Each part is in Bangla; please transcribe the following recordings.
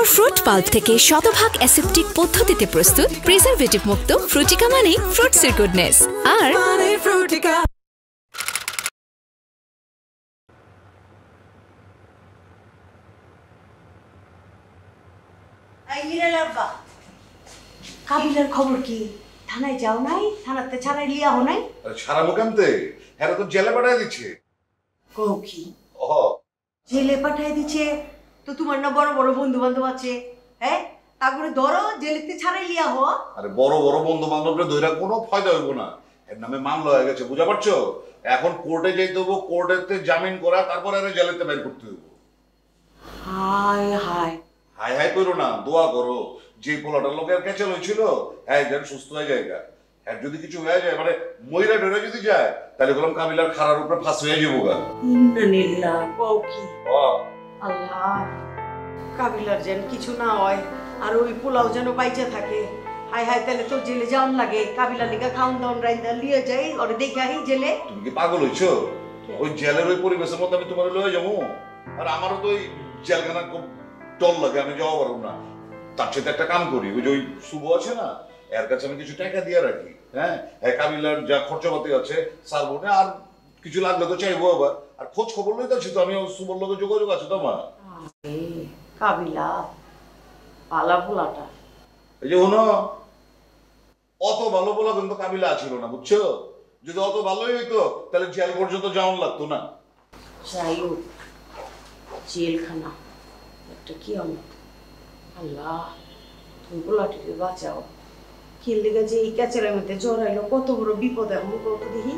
পিওর ফ্রুট পাল্প থেকে শতভাগ অ্যাসেপ্টিক পদ্ধতিতে প্রস্তুত প্রিজারভেটিভ মুক্ত ফ্রুটিকা মানে ফ্রুটসের গুডনেস। আর কাবিলার খবর কি? থানায় যাও নাই? থানাতে ছাড়াই লিয়া হো নাই? ছাড়াবো কেমতে? এরা তো জেলে পাঠাই দিচ্ছে। কও কি? জেলে পাঠাই দিচ্ছে? তো তোমার না বড় বড় বন্ধু বান্ধব আছে, হ্যাঁ? তারপরে ধরো জেলেতে ছাড়াই লিয়া হো। আরে বড় বড় বন্ধু বান্ধবরা ধইরা কোনো ফায়দা হইব না। এর নামে মামলা হয়ে গেছে, বুঝা পারছো? এখন কোর্টে যাইতে হবো, কোর্টেতে জামিন করা, তারপর এর জেলেতে বের করতে হইব। হায় হায় হাই হাই করো না, দোয়া করো যে পোলাটার লোকের ক্যাচেল হয়েছিল হ্যাঁ যেন সুস্থ হয়ে যায়। আর যদি কিছু হয়ে যায় মানে মহিলা ডরে যদি যায় তাহলে বললাম কাবিলার খারার উপরে ফাঁস হয়ে যাবো গা। ইন্নালিল্লাহ, কও কি? আল্লাহ, কাবিলার যেন কিছু না হয় আর ওই পোলাও যেন বাইচা থাকে। হাই হাই, তাহলে তো জেলে যাওয়ান লাগে। কাবিলার লিগা খাওন দাওন রাইন্দা লিয়ে যাই, ওরে দেখে আহি জেলে। তুমি কি পাগল হইছো? ওই জেলের ওই পরিবেশের মধ্যে আমি তোমার লয়ে যাবো? আর আমারও তো ওই জেলখানা খুব টল লাগে, আমি যাওয়া পারবো না। তার সাথে একটা কাম করি, ওই যে ওই শুভ আছে না, এর কাছে আমি কিছু টাকা দিয়ে রাখি। হ্যাঁ, কাবিলার যা খরচাপাতি আছে সারবো না, আর কিছু লাগলে তো চাইবো আবার। আর খোঁজ খবর লইতে আছি তো, আমি শুভর লোকের যোগাযোগ আছে তো আমার। কাবিলা পালা পোলাটা, এই যে হনো অত ভালো বলা কিন্তু কাবিলা ছিল না, বুঝছো? যদি অত ভালোই হইতো তাহলে জেল পর্যন্ত যাওয়ান লাগতো না। যাই হোক, জেলখানা একটা কি আমার। আল্লাহ, তুমি পোলাটিকে বাঁচাও। কি লেগে যে এই ক্যাচের মধ্যে জড়াইলো, কত বড় বিপদ এখন কত দেখি।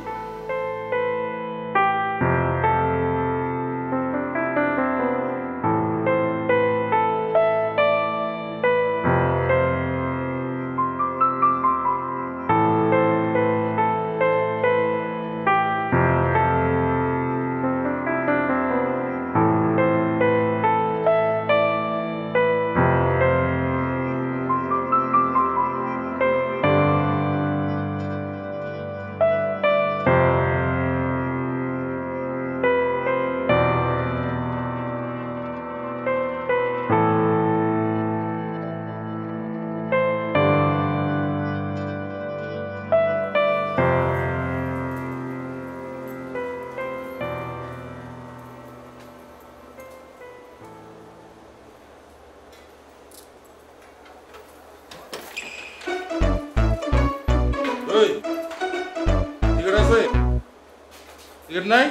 টিকিট নাই?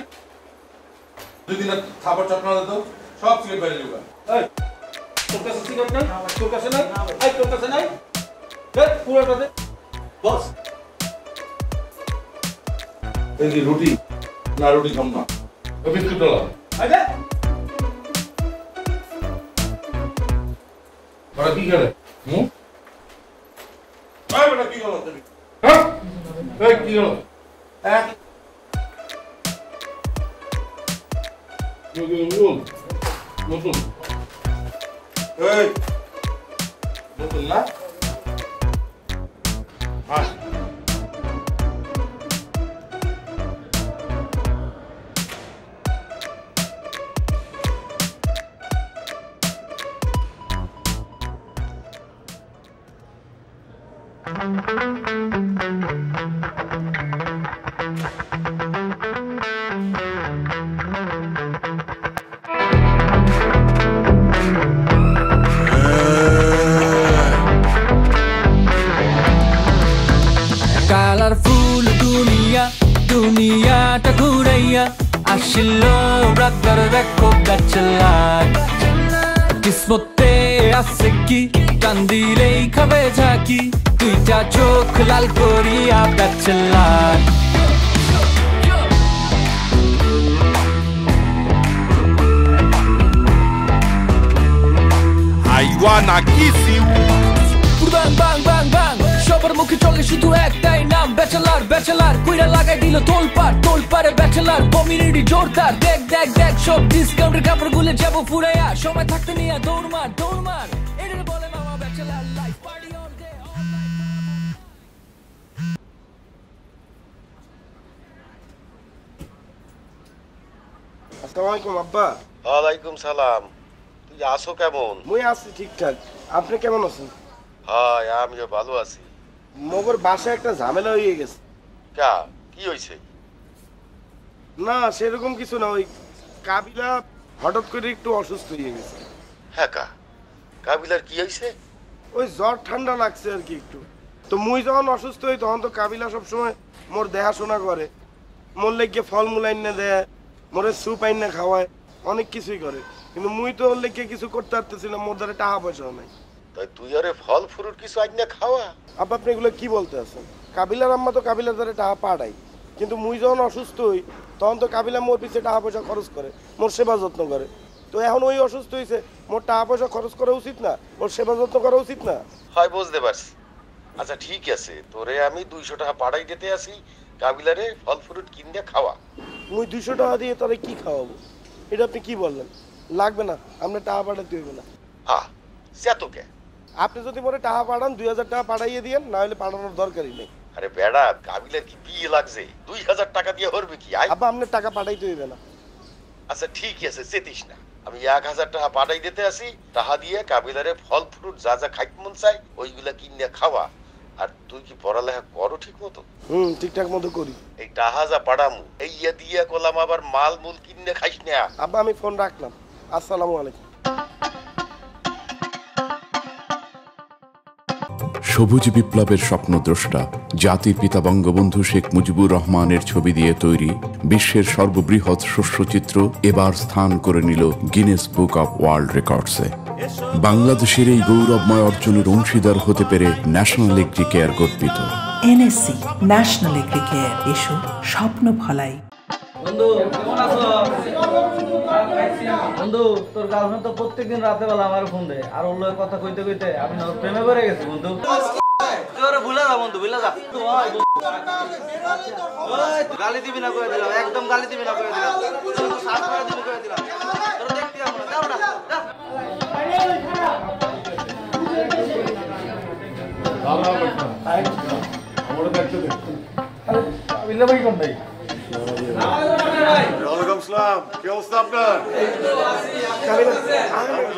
দুই দিন খাবার চটনা দিত, সব টিকিট বাইরে যাবে। এই তোর কাছে টিকিট নাই? তোর কাছে নাই? এই তোর কাছে নাই? এই পুরোটা দে বস। এই যে রুটি না, রুটি খাম না, বিস্কুট ডালা। এই দে ওরা কি করে? এই বেটা কি গেল তুমি? হ্যাঁ এই কি গেল? এক নতুন এই নতুন না আস। কালারফুল দুনিয়া, দুনিয়াটা ঘুরাইয়া আসিল ব্রাদার দেখো ব্যাচেলার। কিসমতে আছে কি কান্দিলেই খাবে ঝাঁকি, দুইটা চোখ লাল করিয়া bachelor. I wanna kiss you. Bang bang bang bang, সবার মুখে চলে শুধু একটাই নাম ব্যাচেলার। ব্যাচেলার কইরা লাগাই দিল তোলপাড়, তোলপাড়ে ব্যাচেলার কমিউনিটি জোরদার। দেখ দেখ দেখ সব ডিসকাউন্টের কাপড় গুলে যাবো ফুরাইয়া, সময় থাকতে নিয়ে দৌড় মার দৌড় মার। এটা বলে মামা bachelor life, party on day all night. আসসালামু আলাইকুম আব্বা। ওয়ালাইকুম সালাম। তুই আসো কেমন? মুই আছি ঠিকঠাক, আপনি কেমন আছেন? হ্যাঁ আমিও ভালো আছি। মগর বাসায় একটা ঝামেলা হয়ে গেছে। কা কি হয়েছে? না সেরকম কিছু না, ওই কাবিলা হঠাৎ করে একটু অসুস্থ হয়ে গেছে। হ্যাঁ কা কাবিলার কি হয়েছে? ওই জ্বর ঠান্ডা লাগছে আর কি একটু। তো মুই যখন অসুস্থ হই তখন তো কাবিলা সবসময় মোর দেখাশোনা করে, মোর লেগে ফলমূল আইনে দেয়, মোরে স্যুপ আইনে খাওয়ায়, অনেক কিছুই করে। কিন্তু মুই তো ওর লেগে কিছু করতে পারতেছি না, মোর দ্বারা টাকা পয়সাও নাই। তাই তুই আরে ফল ফ্রুট কিছু আইনে খাওয়া? আপনি এগুলো কি বলতে আছেন? কাবিলার আম্মা তো কাবিলার দ্বারা টাকা পাঠাই, কিন্তু মুই যখন অসুস্থ হই তখন তো কাবিলা মোর পিছিয়ে টাকা পয়সা খরচ করে, মোর সেবা যত্ন করে। তো এখন ওই অসুস্থ হয়েছে, মোর টাকা পয়সা খরচ করা উচিত না, ওর সেবা যত্ন করা উচিত না? হয় বুঝতে পারছি। আচ্ছা ঠিক আছে, তোরে আমি 200 টাকা পাঠাই দিতে আসি, কাবিলারে ফল ফ্রুট কিনে খাওয়া। মুই 200 টাকা দিয়ে তাহলে কি খাওয়াবো? এটা আপনি কি বললেন? লাগবে না, আপনি টাকা পাঠাতে হইবে না। সে তো কে? আপনি যদি মোরে টাকা পাঠান 2000 টাকা পাঠাইয়ে দিয়েন, না হলে পাঠানোর দরকারই নেই। আরে বেড়া, কাবিলার কি বিয়ে লাগছে? 2000 টাকা দিয়ে হরবে কি? আব্বা আপনার টাকা পাঠাইতে হইবে না। আচ্ছা ঠিক আছে, চেতিস না, আমি 1000 টাকা পাঠাই দিতে আসি, টাকা দিয়ে কাবিলারে ফল ফ্রুট যা যা খাইতে মন চাই ওইগুলা কিনে খাওয়া। আর তুই কি পড়ালেখা করো ঠিক মতো? ঠিকঠাক মতো করি। এই টাকা যা পাঠামু এই দিয়ে কলাম আবার মাল মূল কিনে খাইস না। আব্বা আমি ফোন রাখলাম, আসসালামু আলাইকুম। সবুজ বিপ্লবের স্বপ্নদ্রষ্টা জাতির পিতা বঙ্গবন্ধু শেখ মুজিবুর রহমানের ছবি দিয়ে তৈরি বিশ্বের সর্ববৃহৎ শস্যচিত্র এবার স্থান করে নিল গিনেস বুক অব ওয়ার্ল্ড রেকর্ডসে। বাংলাদেশের এই গৌরবময় অর্জনের অংশীদার হতে পেরে ন্যাশনাল এগ্রি কেয়ার গর্বিত। এনএসসি ন্যাশনাল এগ্রি কেয়ার, এসো স্বপ্ন ফলাই। বন্ধু কেমন আছো? বন্ধু তোর গার্লফ্রেন্ড তো প্রত্যেকদিন রাতে বেলা আমার ফোন দেয়, আর ওর লগে কথা কইতে কইতে আমি না প্রেমে পড়ে গেছি বন্ধু। তোরে ভুলে যা বন্ধু, ভুলে যা। গালি দিবি না কইয়া দিলাম, একদম গালি দিবি না কইয়া দিলাম, সাত করে দিবি কইয়া দিলাম। তোর দেখতে যাব না, যাও না আমরা দেখতে দে। আমি না ভাই কোন ভাই? ওয়ালাইকুম আসসালাম, কি অবস্থা আপনার?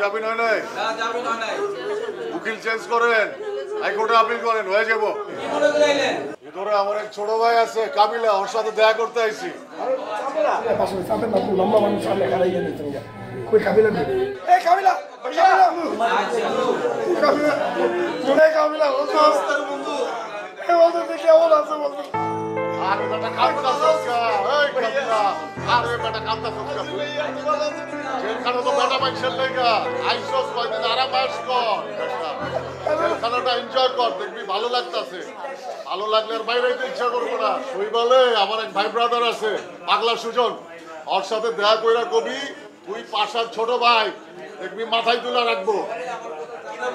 যাবেন হয় নাই? উকিল চেঞ্জ করেন, হাইকোর্টে আপিল করেন, হয়ে যাবো। ভিতরে আমার এক ছোট ভাই আছে কাবিলা, ওর সাথে দেখা করতে আইছি। লম্বা মানুষ সামনে খাড়াইয়ে নিতেন, কই কাবিলা নেই। এই কাবিলা, কাবিলা বন্ধু, এই বন্ধু তুই কেমন আছো বন্ধু? আরে বেটা কান্দা সস্কা, এই কাবিলা, আরে বেটা কান্দা সস্কা। জেলখানা তো বেটা মাইছেন লাগা, আইসস কয়দিন আরাম আস কর। জেলখানাটা এনজয় কর, দেখবি ভালো লাগতাছে। ভালো লাগলে আর বাইরে ইচ্ছা করবো না। ওই বলে আমার এক ভাই ব্রাদার আছে পাগলা সুজন, ওর সাথে দেখা কইরা কবি তুই পাশার ছোট ভাই, দেখবি মাথায় তুলা রাখবো।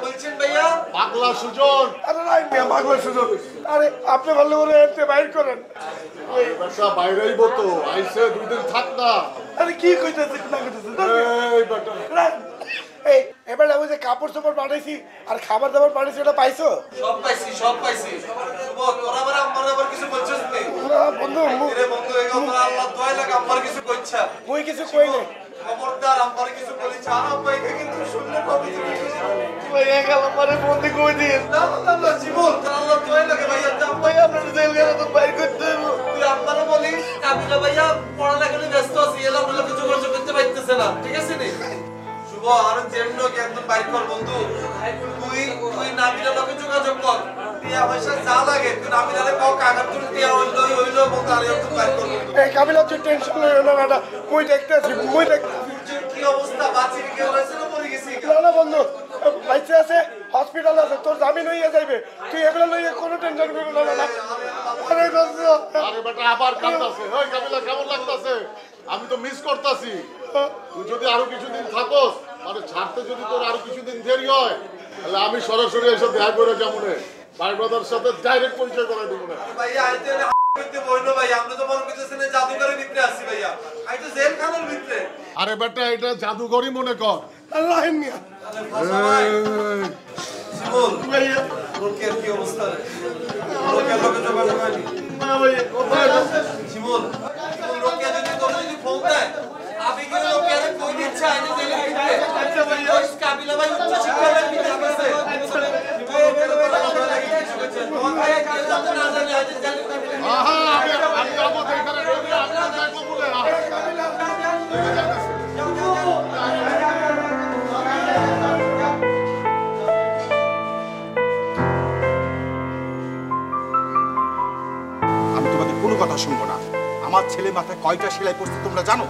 বলছেন ভাইয়া? পাগলা সুজন। আরে নাই মিয়া, পাগলা সুজন। আরে আপনি ভালো করে এতে বাইর করেন। এই বাসা বাইরেই বতো, আইসে 2 দিন থাক না। আরে কি কইতেছে না কইতেছে? এই বেটা এই এবার ওই যে কাপড় চোপড় পাঠাইছি আর খাবার দাবার পাঠাইছি, এটা পাইছো? সব পাইছি, সব পাইছি। তোরা আবার আমার আবার কিছু বলছিস নি? বন্ধু রে বন্ধু, এই কথা আল্লাহ দয়া লাগে আমার কিছু কইছা। মুই কিছু কই নাই। খবরদার আমার কিছু বলিস, আর আব্বাইকে কিন্তু শুনলে কবি তুমি ওই গেল পরে বন্ধু কই দিন। না না না জীবন, আল্লাহ দয়া লাগে ভাইয়া, যা ভাই আপনার জেল গেলে তো বাইর করতে হবে। তুই আব্বারে বলিস কাবিলা ভাইয়া পড়ালেখা নিয়ে ব্যস্ত আছে, এলা বলে কিছু করতে পারতেছে না, ঠিক আছে নি? শুভ আর জেন্য কি একদম বাইর কর বন্ধু। তুই নাবিলা লোকে যোগাযোগ কর, টিয়া পয়সা যা লাগে তুই নাবিলারে কও, কাগজ তুই টিয়া হইলো বলতে আর একদম বাইর কর বন্ধু। এই কাবিলা তুই টেনশন লইও না বেটা, মুই দেখতেছি, মুই দেখতেছি। কি অবস্থা, বাঁচি কি হয়েছে না মরে গেছি? না না বন্ধু, বাইচে আছে, হসপিটাল আছে, তোর জামিন হইয়া যাইবে, তুই এগুলো লইয়া কোনো টেনশন করবি না। না আরে দোস্ত, আরে বেটা আবার কাঁদতাছে। ওই কাবিলা কেমন লাগতাছে? আমি তো মিস করতাছি। তুই যদি আরো কিছুদিন থাকোস, মানে ছাড়তে যদি তোর আরো কিছুদিন দেরি হয়, তাহলে আমি সরাসরি এসে দেখা করে যাবো রে, ভাই ব্রাদার সাথে ডাইরেক্ট পরিচয় করে দেবো না। ভাইয়া আইতে করতে বইলো ভাই, আমরা তো মনে করতেছি না জাদুঘরের ভিতরে আছি ভাইয়া, আই তো জেলখানার ভিতরে। আরে বেটা এটা জাদুঘরই মনে কর। আল্লাহ মিয়া। জীবন ভাইয়া, লোকের কি অবস্থা রে? লোকের লোকে যোগাযোগ হয়নি না ভাইয়া, কোথায় আছে? জীবন, লোকে যদি তোর যদি ফোন দেয়, আমি কি লোকের কই দিচ্ছে আইনে জেলে ভিতরে? আচ্ছা ভাইয়া। কোনো কথা শুনবো না। আমার ছেলে মাথায় কয়টা সেলাই পড়ছে তোমরা জানো?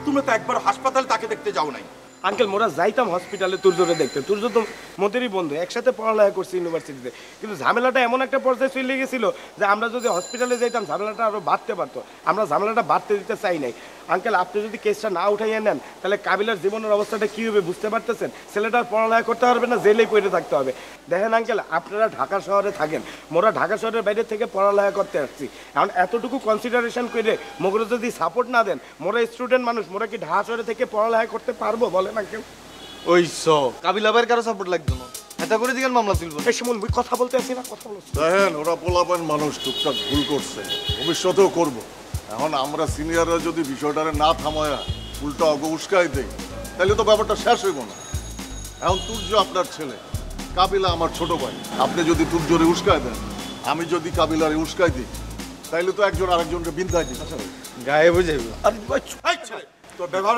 তোমরা তো একবার হাসপাতালে তাকে দেখতে যাও নাই। আঙ্কেল মোরা যাইতাম হসপিটালে তুর্যরে দেখতে, তুর্য তো মোদেরই বন্ধু, একসাথে পড়ালেখা করছি ইউনিভার্সিটিতে, কিন্তু ঝামেলাটা এমন একটা পর্যায়ে চলে গেছিল যে আমরা যদি হসপিটালে যাইতাম ঝামেলাটা আরও বাড়তে পারতো। আমরা ঝামেলাটা বাড়তে দিতে চাই নাই। আঙ্কেল আপনি যদি কেসটা না উঠাইয়া নেন তাহলে কাবিলার জীবনের অবস্থাটা কী হবে বুঝতে পারতেছেন? ছেলেটার পড়ালেখা করতে পারবে না, জেলেই পড়ে থাকতে হবে। দেখেন আঙ্কেল আপনারা ঢাকা শহরে থাকেন, মোরা ঢাকা শহরের বাইরে থেকে পড়ালেখা করতে আসছি। এখন এতটুকু কনসিডারেশন করে মোগরা যদি সাপোর্ট না দেন, মোরা স্টুডেন্ট মানুষ, মোরা কি ঢাকা শহরে থেকে পড়ালেখা করতে পারবো বলেন আঙ্কেল? ওই কাবিলা ভাইয়ের কারো সাপোর্ট লাগতো না, এটা করে দিকেন মামলা তুলবো। এই সময় কথা বলতে আসি না, কথা বলছি। দেখেন ওরা পোলাপান মানুষ টুকটাক ভুল করছে, ভবিষ্যতেও করবো। এখন আমরা সিনিয়ররা যদি বিষয়টারে না থামায়া উল্টা অগ উস্কাই দেই তাহলে তো ব্যাপারটা শেষ হইব না। এখন তুর্য আপনার ছেলে, কাবিলা আমার ছোট ভাই। আপনি যদি তুর্যরে উস্কাই দেন, আমি যদি কাবিলারে উস্কাই দিই, তাইলে তো একজন আরেকজনকে বিন্দায় দিই গায়ে বুঝাইব। তোর ব্যবহার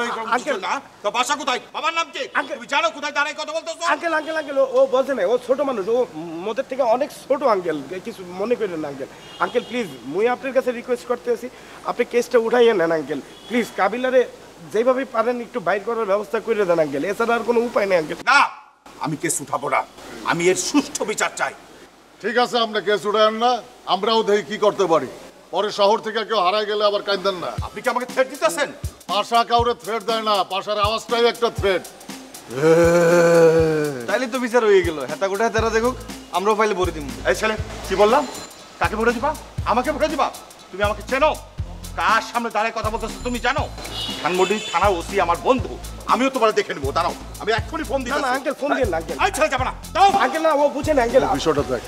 না তো বাসা কোথায়? বাবার নাম কি? তুমি জানো কোথায় দাঁড়াই কথা বলতেছো? আঙ্কেল আঙ্কেল আঙ্কেল ও বলছে না, ও ছোট মানুষ, ও মোদের থেকে অনেক ছোট আঙ্কেল, কিছু মনে করেন না আঙ্কেল। আঙ্কেল প্লিজ মুই আপনার কাছে রিকোয়েস্ট করতেছি, আপনি কেসটা উঠাইয়ে নেন আঙ্কেল প্লিজ। কাবিলারে যেভাবে পারেন একটু বাইর করার ব্যবস্থা করে দেন আঙ্কেল, এছাড়া আর কোনো উপায় নেই আঙ্কেল। না, আমি কেস উঠাবো না, আমি এর সুষ্ঠু বিচার চাই। ঠিক আছে, আমরা কেস উঠায়েন না, আমরাও দেখি কি করতে পারি। পরে শহর থেকে কেউ হারাই গেলে আবার কাঁদেন না। আপনি কি আমাকে থ্রেট দিতেছেন? পাশা কাউরে থ্রেট দেয় না, পাশার আওয়াজটাই একটা থ্রেট। তাইলে তো বিচার হয়ে গেল। হেতা গোটা হেতারা দেখুক, আমরাও পাইলে ভরে দিব। এই ছেলে কি বললাম? কাকে ভরে দিবা? আমাকে ভরে দিবা? তুমি আমাকে চেনো? কার সামনে দাঁড়ায় কথা বলতেছো তুমি জানো? ধানমন্ডি থানা ওসি আমার বন্ধু, আমিও তোমার দেখে নেবো। দাঁড়াও, আমি এক্ষুনি ফোন দিই। না আঙ্কেল ফোন দিন আঙ্কেল। এই ছেলে যাবে না, দাও আঙ্কেল। না ও বুঝেন আঙ্কেল বিষয়টা দেখ।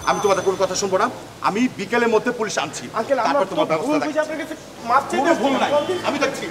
আমি তোমাদের কোনো কথা শুনবো না। আমি বিকেলের মধ্যে পুলিশ আনছি, আঙ্কেল আমরা তারপর তোমার ব্যবস্থা বুঝে আপনার কাছে মাপ চাই। কোনো ভুল নাই, আমি দেখছি।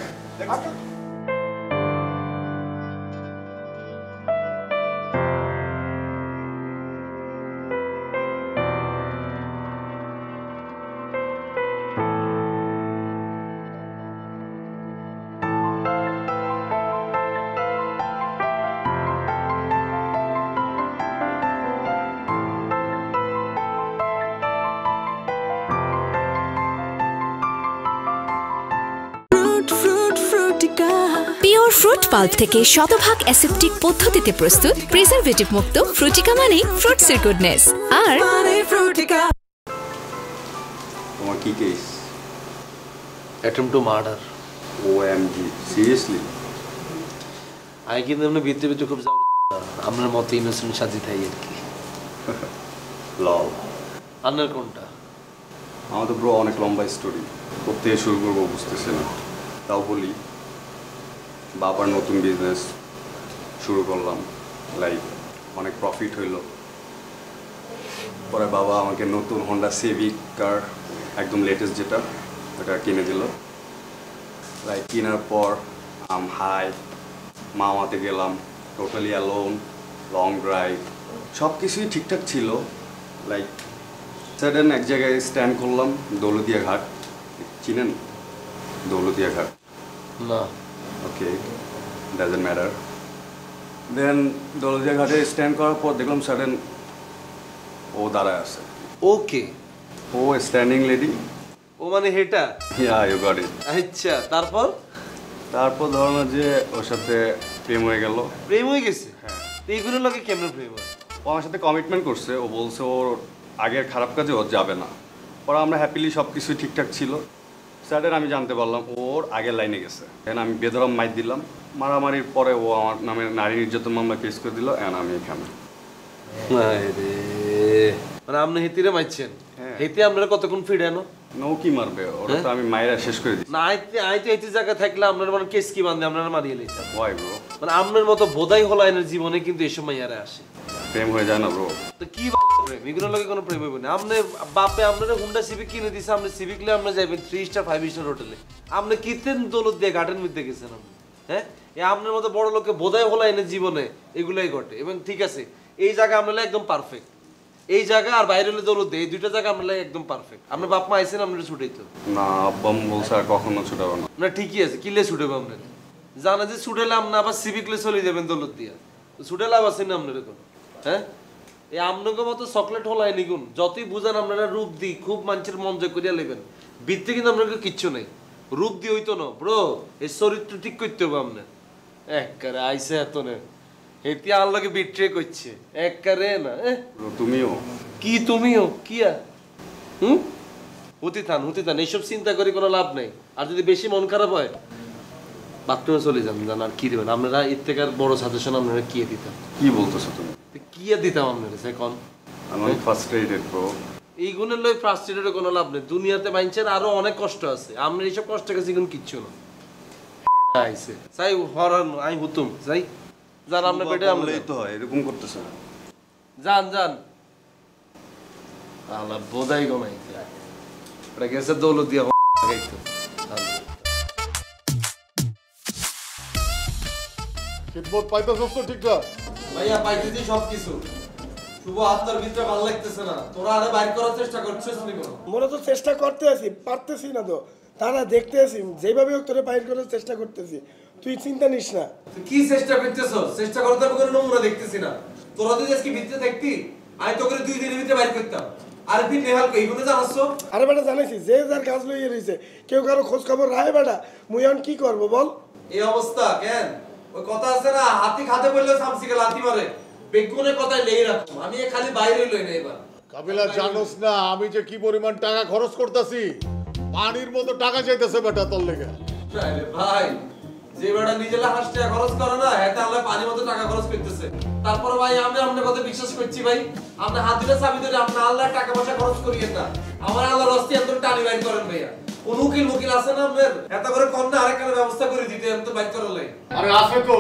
পিওর ফ্রুট পাল্প থেকে শতভাগ অ্যাসেপ্টিক পদ্ধতিতে প্রস্তুত প্রিজারভেটিভ মুক্ত ফ্রুটিকা মানে ফ্রুটসের গুডনেস। আর তোমার কি case? Attempt to murder. OMG, seriously? I কিন্তু এমনি ভিতরে ভিতরে খুব যাও আপনার মতে ইনোসেন্ট সাজি থাই আর কি। লল। আপনার কোনটা? আমার তো ব্রো অনেক লম্বা স্টোরি, কোথেকে শুরু করবো বুঝতেছি না। তাও বলি, বাবার নতুন বিজনেস শুরু করলাম, লাইক অনেক প্রফিট হইল। পরে বাবা আমাকে নতুন হন্ডা সিভিক কার, একদম লেটেস্ট যেটা, ওটা কিনে দিল। লাইক কেনার পর হাই মামাতে গেলাম, টোটালি অ্যালোন, লং ড্রাইভ, সব কিছুই ঠিকঠাক ছিল। লাইক সাডেন এক জায়গায় স্ট্যান্ড করলাম, দৌলতিয়া ঘাট। চিনেন দৌলতিয়া ঘাট? না। ওকে, ডাজন্ট ম্যাটার। দেন দৌলতিয়া ঘাটে স্ট্যান্ড করার পর দেখলাম সাডেন ও দাঁড়ায় আছে। ওকে, ও স্ট্যান্ডিং লেডি। ও মানে হেটা? ইয়া, ইউ গট ইট। আচ্ছা, তারপর ধরো না যে ওর সাথে প্রেম হয়ে গেল। প্রেম হয়ে গেছে? হ্যাঁ। এইগুলো লোকে কেমন প্রেম হয়? ও আমার সাথে কমিটমেন্ট করছে, ও বলছে ওর আগের খারাপ কাজে ও যাবে না। পরে আমরা হ্যাপিলি সব কিছুই ঠিকঠাক ছিল। স্যাডেন আমি জানতে পারলাম ওর আগের লাইনে গেছে। দেন আমি বেদরম মাইর দিলাম, মারামারির পরে ও আমার নামে নারী নির্যাতন মামলা কেস করে দিল। এন্ড আমি এখানে। মানে আপনি হেতিরে মারছেন? হেতি আপনারা কতক্ষণ ফিরানো? নৌকি মারবে ওরা, তো আমি মাইরা শেষ করে দিই। না, আইতে হেতি জায়গা থাকলে আপনার মানে কেস কি বান্ধে আপনারা মারিয়ে লইতে? Why bro? মানে আপনার মতো বোধাই হলো আইনের জীবনে কিন্তু এসব মাইয়ারে আসে। প্রেম হয়ে যায় না ব্রো? তো কি প্রেম? এগুলোর লগে কোনো প্রেম হইব না। আপনি বাপে আপনারা হুন্ডা সিভিক কিনে দিছে, আপনি সিভিক লে আপনি যাবেন 3 স্টার 5 স্টার হোটেলে। আপনি কিতেন দৌলত দিয়ে গার্ডেন মধ্যে গেছেন আপনি? হ্যাঁ, এই আপনার মতো বড় লোকে বোধাই হলো আইনের জীবনে এগুলাই ঘটে। এবং ঠিক আছে, এই জায়গা আপনারা একদম পারফেক্ট। এই জায়গা আর বাইরে হলে দৌলত এই দুইটা জায়গা আমরা একদম পারফেক্ট। আপনার বাপ মা আইছেন আপনারা ছুটাইতো না, আব্বা বলছে আর কখনো ছুটাবো না। না ঠিকই আছে, কিলে ছুটাবো আপনার জানা যে ছুটাইলে আপনার আবার সিভিকলে চলে যাবেন দৌলত দিয়া, ছুটে লাভ আছে না আপনার এখন? হ্যাঁ এই আপনাকে মতো চকলেট হলাই নিগুন যতই বুঝান আপনারা রূপ দিই খুব মানুষের মন জয় করিয়া লেবেন, বৃত্তি কিন্তু আপনাকে কিচ্ছু নেই, রূপ দিয়ে হইতো না ব্রো, এই চরিত্র ঠিক করতে হবে আপনার। একবারে আইসে এত না এটি আল্লাহকে বিট্রে করছে একবারে না। তুমিও কি তুমিও কি হতে থান এইসব চিন্তা করে কোনো লাভ নেই। আর যদি বেশি মন খারাপ হয় বাথরুমে চলে যান, জান আর কি দেবেন আপনারা। এর থেকে আর বড় সাজেশন আপনারা কি দিতাম? কি বলতেছো তুমি? কি দিতাম আপনারা এখন? আমি ফ্রাস্ট্রেটেড ব্রো। এই গুণের লই ফ্রাস্ট্রেটেড কোনো লাভ নেই, দুনিয়াতে মানুষের আরো অনেক কষ্ট আছে, আমরা এইসব কষ্ট কাছে এখন কিচ্ছু না। আইছে চাই হরান আই হুতুম যাই জান আপনার পেটে আমরা তো হয় এরকম করতেছে জান আল্লাহ বোধাই গনাই এটা গেছে দৌলত দিয়া গাইতো। ঠিকমত পাইতেছস তো ঠিকঠাক? ভাইয়া পাইতেছি সবকিছু, শুভ আত্মার ভিতরে ভালো লাগতেছে না। তোরা আরে বাইর করার চেষ্টা করছিস নি কেন? মোরা তো চেষ্টা করতে আছি, পারতেছি না তো। তারা দেখতে আছি যেভাবে হোক তোরে বাইর করার চেষ্টা করতেছি, তুই চিন্তা নিস না। তুই কি চেষ্টা করতেছস? চেষ্টা করতে হবে কোনো নমুনা দেখতেছি না। তোরা যদি আজকে ভিতরে দেখতি আমি তো করে 2 দিনের ভিতরে বাইর করতাম। আর তুই নেহাল কই কোনে জানাসছো? আরে বেটা জানাইছি যে যার কাজ লইয়ে রইছে, কেউ কারো খোঁজ খবর রাখে বেটা। মুই এখন কি করব বল? এই অবস্থা কেন? ওই কথা আছে না হাতি খাতে বললে সামসিকে লাথি মারে, বেগুনে কথাই লেই রাখো। আমি খালি বাইরে লই না এবার। কাবিলা জানোস না আমি যে কি পরিমাণ টাকা খরচ করতেছি? পানির মতো টাকা চাইতেছে বেটা তোর লেগে। আরে ভাই যে বেটা নিজেলা হাসটা খরচ করে না এটা আল্লাহ পানির মতো টাকা খরচ করতেছে। তারপর ভাই আমি আপনার কথা বিশ্বাস করছি ভাই, আপনি হাত দিলে চাবি ধরে আপনি আল্লাহ টাকা পয়সা খরচ করিয়েন না, আমার আল্লাহর রাস্তে এত টানি বাইর করেন ভাইয়া। কোন উকিল আছে না আপনার এত করে কোন না আরেকটা ব্যবস্থা করে দিতে এত বাইর করে লাই? আরে আছে তো,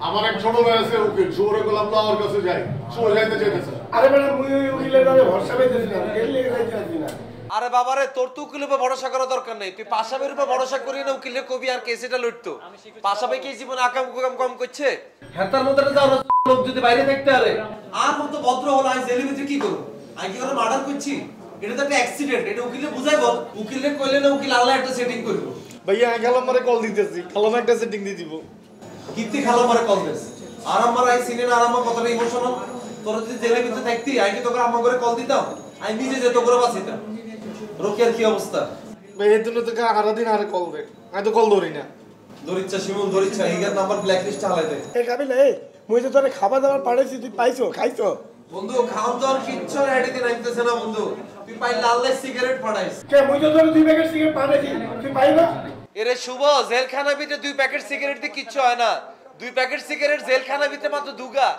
আমার এক ছোট ভাই আছে উকিল, শুভরে গোলাম ওর কাছে যাই, শুভ যাইতে চাইতেছে। আরে বেটা মুই ওই উকিলের নামে ভরসা পাইতেছি না, গেলে যাইতে আসি না। আরে বাবারে তোর তো উকিলের উপর ভরসা করার দরকার নেই, তুই পাশাবের উপর ভরসা করি না, উকিলের কবি আর কেসটা লড়তো। পাশাবে কি জীবনে আকাম কুকাম কম করছে? হেতার মধ্যে যাও লোক যদি বাইরে দেখতে আরে আর মত ভদ্র হলো আই জেলের ভিতরে কি করব? আই কি করে মার্ডার করছি? এটা তো একটা অ্যাক্সিডেন্ট, এটা উকিলে বুঝাই বল। উকিলে কইলে না উকিল আল্লাহ একটা সেটিং করব। ভাইয়া খালাম মারে কল দিতেছি, খালাম একটা সেটিং দিয়ে দিব। কিত্তি খালাম মারে কল দিস? আর আমার আই সিনে আর আমার কথাটা ইমোশনাল। তোর যদি জেলের ভিতরে থাকতি আই কি তোকে আম্মা করে কল দিতাম? আই নিজে যে তোকে বাঁচিতাম। রোকের কি অবস্থা? ভাই এর জন্য তো সারা দিন আরে কল দে, আমি তো কল ধরি না। দরিচ্ছা শিমুল দরিচ্ছা ইগার নাম্বার ব্ল্যাক লিস্টে হালাই দে। এ কাবিলা এই মুই তো তোরে খাবার দাবার পাঠাইছি, তুই পাইছো খাইছো? বন্ধু খাওন তো আর কিচ্ছু হেডিতে নাইতেছে না বন্ধু, তুই পাইলে আল্লাহ সিগারেট পাঠাইস। কে মুই তো তোরে 2 প্যাকেট সিগারেট পাঠাইছি, তুই পাইবা? এরে শুভ জেলখানা ভিতরে 2 প্যাকেট সিগারেট দিয়ে কিচ্ছু হয় না। 2 প্যাকেট সিগারেট জেলখানা ভিতরে মাত্র দুগা।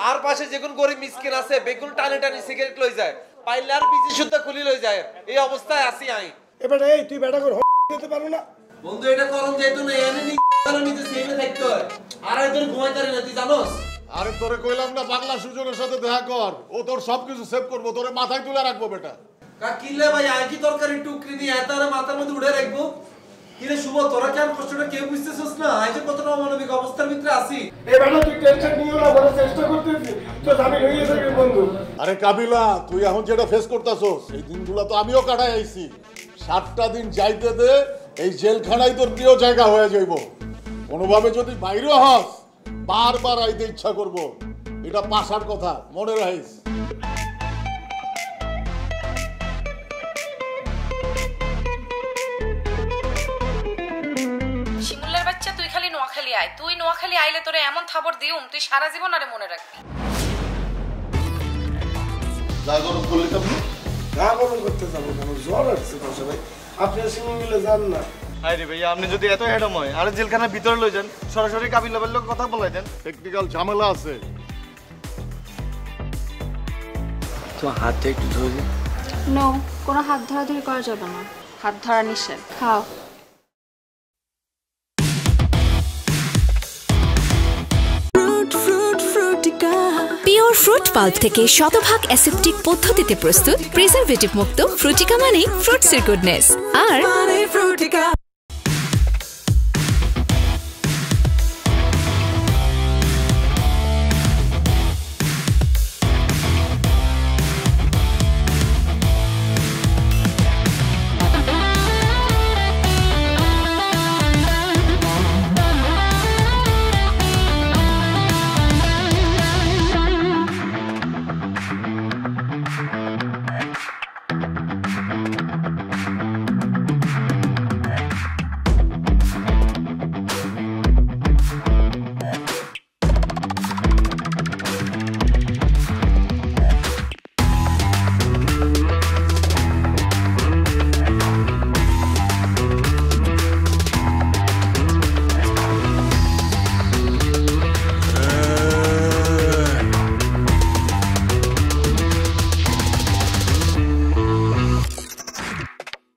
আর পাশে যেগুন গরিব মিসকিন আছে বেগুন টানে টানে সিগারেট লই যায়, পাইলে আর বিজি শুদ্ধ খুলি লই যায়। এই অবস্থায় আসি আই। এবারে এই তুই বেটা করে দিতে পারো না বন্ধু, এটা করন যাইতো না, এনে নিতে সেমে থাকতে হয়। আর একজন ঘুমাইতারি না তুই জানোস? আরে তোরে কইলাম না পাগলা সুজনের সাথে দেখা কর, ও তোর সবকিছু সেভ করবো, তোরে মাথায় তুলে রাখবো বেটা। কা কিলে ভাই আই কি তরকারি টুকরি দিয়ে এতারে মাথার মধ্যে উড়ে রাখবো? কিরে শুভ তোরা কেন কষ্টটা কেউ বুঝতেছস না? আই যে কতটা অমানবিক অবস্থার ভিতরে আছি। এই বেটা তুই টেনশন নিও না, বড় চেষ্টা করতেছি তো জামিন হয়ে যাবে বন্ধু। আরে কাবিলা তুই এখন যেটা ফেস করতেছস এই দিনগুলো তো আমিও কাটাই আইছি। 7টা দিন যাইতে দে, এই জেলখানাই তোর প্রিয় জায়গা হয়ে যাইব। কোনোভাবে যদি বাইরে হস বারবার আইতে ইচ্ছা করব, এটা পাশার কথা মনে রাখিস। শিমুলের বাচ্চা তুই খালি নোয়াখালী আয়, তুই নোয়াখালী আইলে তোরে এমন থাবর দিউম তুই সারা জীবন আরে মনে রাখবি। যা গরম করলি তুমি? যা গরম করতে যাবো কেন? জ্বর আসছে পাশে ভাই, আপনি শিমুল মিলে যান না। আরে ভাইয়া আপনি যদি এত হেডম হয় আরে জেলখানার ভিতরে লই যান, সরাসরি কাবিলা বললে কথা বলাই দেন। টেকনিক্যাল ঝামেলা আছে। তো হাতটা একটু ধরে নো, কোনো হাত ধরাধরি করা যাবে না, হাত ধরা নিষেধ। খাও। পিওর ফ্রুট পাল্প থেকে শতভাগ অ্যাসেপ্টিক পদ্ধতিতে প্রস্তুত প্রিজারভেটিভ মুক্ত ফ্রুটিকা মানে ফ্রুটসের গুডনেস। আর